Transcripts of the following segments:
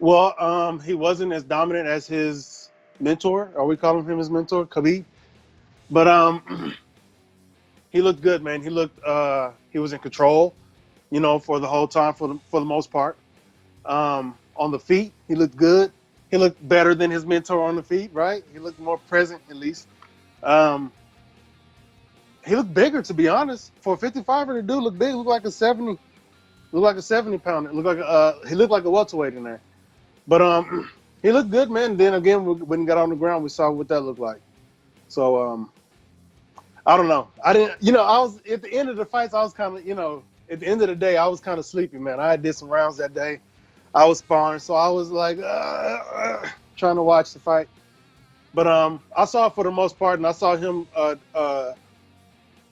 Well, he wasn't as dominant as his mentor. Are we calling him his mentor, Khabib? But he looked good, man. He was in control, for the whole time for the most part. On the feet, he looked good. He looked better than his mentor on the feet, right? He looked more present, at least. Um, he looked bigger, to be honest. For a 55er, the dude looked big. He looked like a 70. Looked like a 70-pounder. He looked like a welterweight in there. But he looked good, man. Then again, when he got on the ground, we saw what that looked like. So I don't know. I didn't, I was at the end of the fights. I was kind of, at the end of the day, I was kind of sleepy, man. I did some rounds that day. I was sparring, so I was like trying to watch the fight. But I saw it for the most part, and I saw him,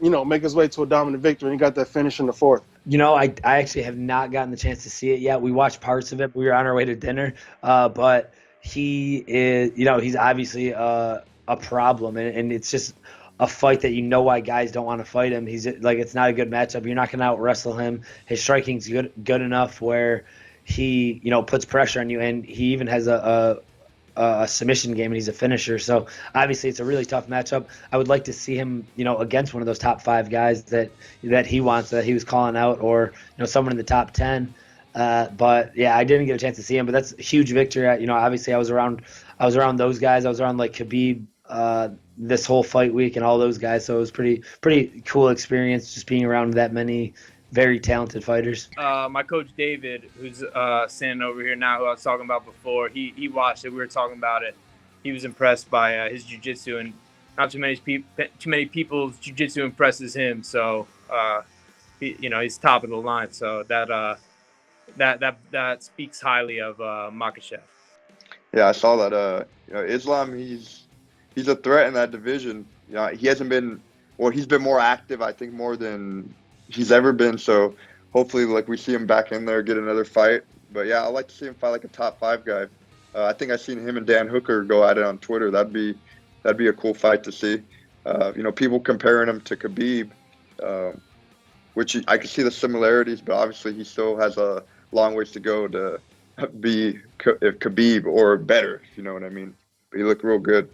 make his way to a dominant victory. And he got that finish in the fourth. I actually have not gotten the chance to see it yet. We watched parts of it. We were on our way to dinner, but he is, he's obviously a problem, and it's just a fight that why guys don't want to fight him. He's like, it's not a good matchup. You're not going to out wrestle him. His striking's good enough where he, puts pressure on you, and he even has a submission game, and he's a finisher. So obviously it's a really tough matchup. I would like to see him, against one of those top 5 guys that he wants, that he was calling out, or, someone in the top 10. But yeah, I didn't get a chance to see him, but that's a huge victory. Obviously I was around those guys. I was around like Khabib, this whole fight week and all those guys. So it was pretty cool experience just being around that many very talented fighters. My coach David, who's standing over here now, who I was talking about before, he watched it. We were talking about it. He was impressed by his jiu-jitsu, and not too many people's jiu-jitsu impresses him. So he's top of the line. So that speaks highly of Makhachev. Yeah, I saw that. Islam, he's a threat in that division. He hasn't been, or he's been more active, I think, more than he's ever been. So hopefully, we see him back in there, get another fight. But yeah, I'd like to see him fight like a top 5 guy. I think I've seen him and Dan Hooker go at it on Twitter. That'd be a cool fight to see. People comparing him to Khabib, which I can see the similarities, but obviously he still has a long ways to go to be Khabib or better, if you know what I mean. But he looked real good.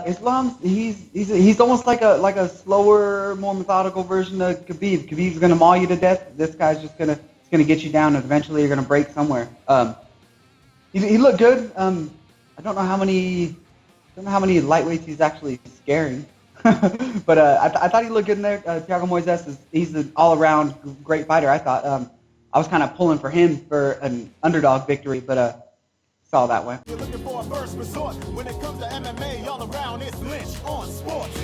Islam, he's almost like a slower, more methodical version of Khabib. Khabib's gonna maul you to death. This guy's just gonna get you down, and eventually you're gonna break somewhere. He looked good. I don't know how many lightweights he's actually scaring, but I thought he looked good in there. Thiago Moises he's an all-around great fighter. I thought I was kind of pulling for him for an underdog victory, but. All that way. You're looking for a first resort when it comes to MMA all around. It's Lynch on sports.